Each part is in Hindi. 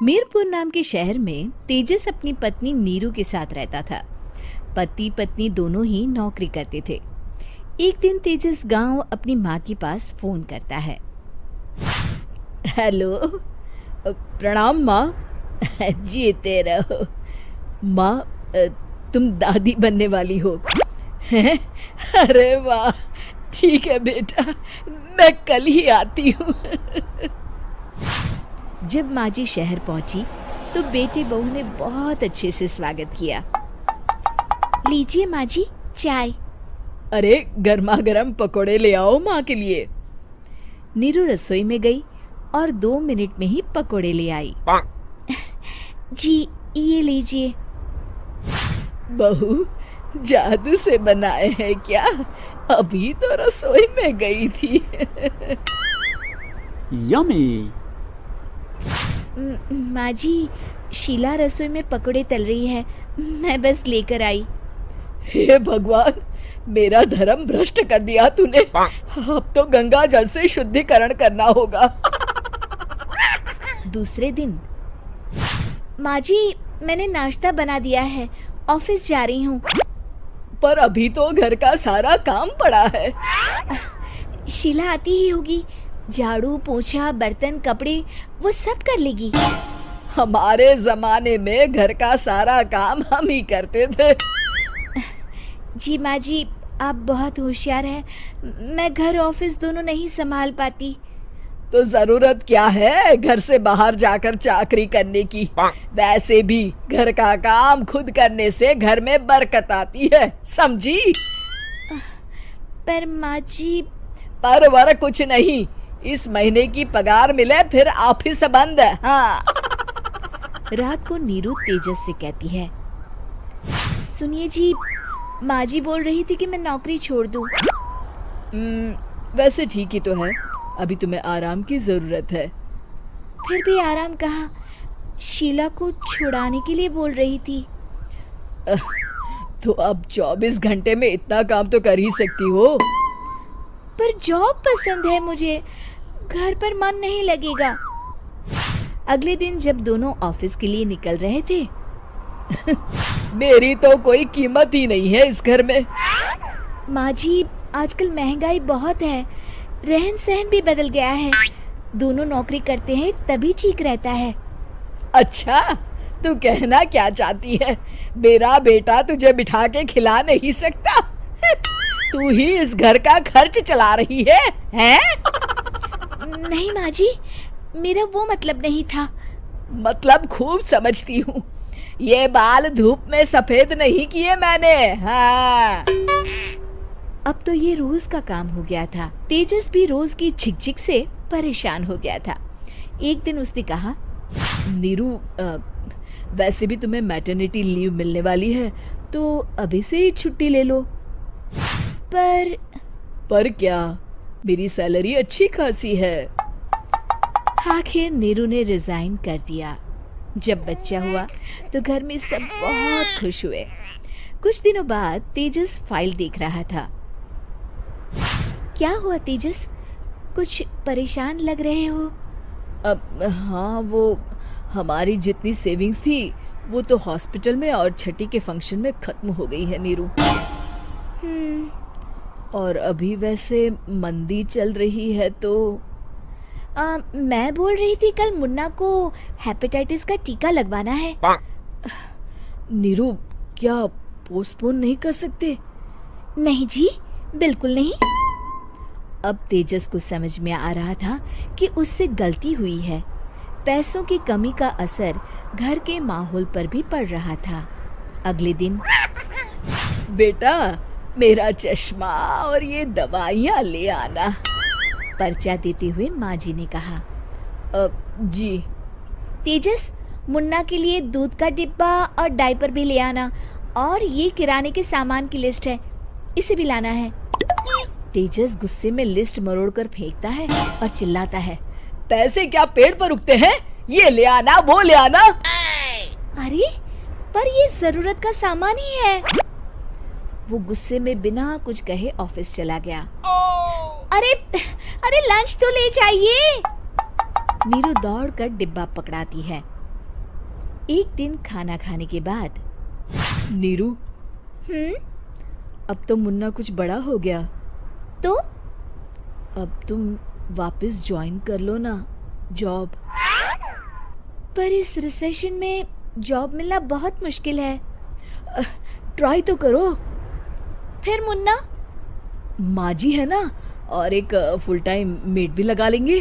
मीरपुर नाम के शहर में तेजस अपनी पत्नी नीरू के साथ रहता था। पति पत्नी दोनों ही नौकरी करते थे। एक दिन तेजस गांव अपनी माँ के पास फोन करता है। हेलो, प्रणाम माँ। जीते रहो माँ, तुम दादी बनने वाली हो हैं? अरे वाह, ठीक है बेटा, मैं कल ही आती हूँ। जब माँ जी शहर पहुंची तो बेटे बहू ने बहुत अच्छे से स्वागत किया। लीजिए माँ जी, चाय। अरे गर्मा गर्म पकोड़े ले आओ माँ के लिए। नीरू रसोई में गई और 2 मिनट में ही पकोड़े ले आई। जी ये लीजिए। बहू, जादू से बनाए हैं क्या? अभी तो रसोई में गई थी। यम्मी। माँ जी, शीला रसोई में पकोड़े तल रही है, मैं बस लेकर आई। हे भगवान, मेरा धर्म भ्रष्ट कर दिया तूने। अब तो गंगा जल से शुद्धिकरण करना होगा। दूसरे दिन, माँ जी मैंने नाश्ता बना दिया है, ऑफिस जा रही हूँ। पर अभी तो घर का सारा काम पड़ा है। शीला आती ही होगी, झाड़ू पोछा बर्तन कपड़े वो सब कर लेगी। हमारे जमाने में घर का सारा काम हम ही करते थे। जी माँ जी, आप बहुत होशियार हैं, मैं घर ऑफिस दोनों नहीं संभाल पाती। तो जरूरत क्या है घर से बाहर जाकर चाकरी करने की? वैसे भी घर का काम खुद करने से घर में बरकत आती है, समझी? पर माँ जी। पर वर कुछ नहीं, इस महीने की पगार मिले फिर ऑफिस बंद। हाँ। रात को नीरू तेजस से कहती है, सुनिए जी, माँ जी बोल रही थी कि मैं नौकरी छोड़ दूं। वैसे ठीक ही तो है, अभी तुम्हें आराम की जरूरत है। फिर भी आराम कहाँ, शीला को छुड़ाने के लिए बोल रही थी। तो अब 24 घंटे में इतना काम तो कर ही सकती हो। पर जॉब पसंद है मुझे, घर पर मन नहीं लगेगा। अगले दिन जब दोनों ऑफिस के लिए निकल रहे थे, मेरी तो कोई कीमत ही नहीं है इस घर में। माँ जी, आजकल महंगाई बहुत है, रहन सहन भी बदल गया है, दोनों नौकरी करते हैं तभी ठीक रहता है। अच्छा, तू कहना क्या चाहती है? मेरा बेटा तुझे बिठा के खिला नहीं सकता? तू ही इस घर का खर्च चला रही है, हैं? नहीं माँ जी, मेरा वो मतलब नहीं था। मतलब खूब समझती हूँ, ये बाल धूप में सफेद नहीं किए मैंने। हाँ। अब तो ये रोज का काम हो गया था। तेजस भी रोज की झिकझिक से परेशान हो गया था। एक दिन उसने कहा, नीरू, वैसे भी तुम्हें मैटरनिटी लीव मिलने वाली है, तो अभी से ही छुट्टी ले लो। पर क्या, मेरी सैलरी अच्छी खासी है। आखिर नीरू ने रिजाइन कर दिया। जब बच्चा हुआ तो घर में सब बहुत खुश हुए। कुछ दिनों बाद तेजस फाइल देख रहा था। क्या हुआ तेजस, कुछ परेशान लग रहे हो? हाँ, वो हमारी जितनी सेविंग्स थी वो तो हॉस्पिटल में और छठी के फंक्शन में खत्म हो गई है नीरू। और अभी वैसे मंदी चल रही है तो मैं बोल रही थी कल मुन्ना को हेपेटाइटिस का टीका लगवाना है। नीरू, क्या पोस्टपोन नहीं कर सकते? नहीं जी, बिल्कुल नहीं। अब तेजस को समझ में आ रहा था कि उससे गलती हुई है। पैसों की कमी का असर घर के माहौल पर भी पड़ रहा था। अगले दिन, बेटा मेरा चश्मा और ये दवाइयाँ ले आना, पर्चा देते हुए माँ जी ने कहा। जी। तेजस, मुन्ना के लिए दूध का डिब्बा और डायपर भी ले आना, और ये किराने के सामान की लिस्ट है, इसे भी लाना है। तेजस गुस्से में लिस्ट मरोड़कर फेंकता है और चिल्लाता है, पैसे क्या पेड़ पर उगते हैं? ये ले आना, वो ले आना। अरे पर ये जरूरत का सामान ही है। वो गुस्से में बिना कुछ कहे ऑफिस चला गया। अरे लंच तो ले जाइए। नीरू दौड़कर डिब्बा पकड़ाती है एक दिन खाना खाने के बाद, नीरू, अब तो मुन्ना कुछ बड़ा हो गया, तो अब तुम वापस ज्वाइन कर लो ना जॉब। पर इस रिसेशन में जॉब मिलना बहुत मुश्किल है। ट्राई तो करो। फिर मुन्ना? माँ जी है ना, और एक फुल टाइम मेड भी लगा लेंगे।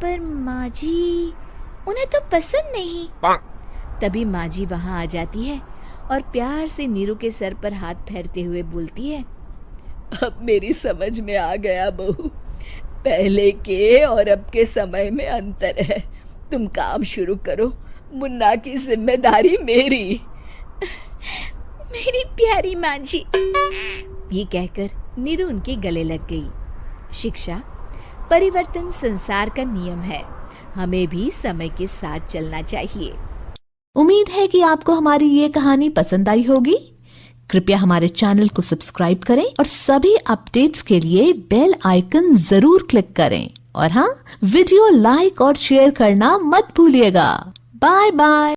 पर माँ जी, उन्हें तो पसंद नहीं। तभी माँ जी वहाँ आ जाती है और प्यार से नीरू के सर पर हाथ फेरते हुए बोलती है, अब मेरी समझ में आ गया बहू, पहले के और अब के समय में अंतर है। तुम काम शुरू करो, मुन्ना की जिम्मेदारी मेरी। मेरी प्यारी माँ जी। ये कहकर नीरू उनके गले लग गई। शिक्षा, परिवर्तन संसार का नियम है, हमें भी समय के साथ चलना चाहिए। उम्मीद है कि आपको हमारी ये कहानी पसंद आई होगी। कृपया हमारे चैनल को सब्सक्राइब करें और सभी अपडेट्स के लिए बेल आइकन जरूर क्लिक करें। और हाँ, वीडियो लाइक और शेयर करना मत भूलिएगा। Bye bye.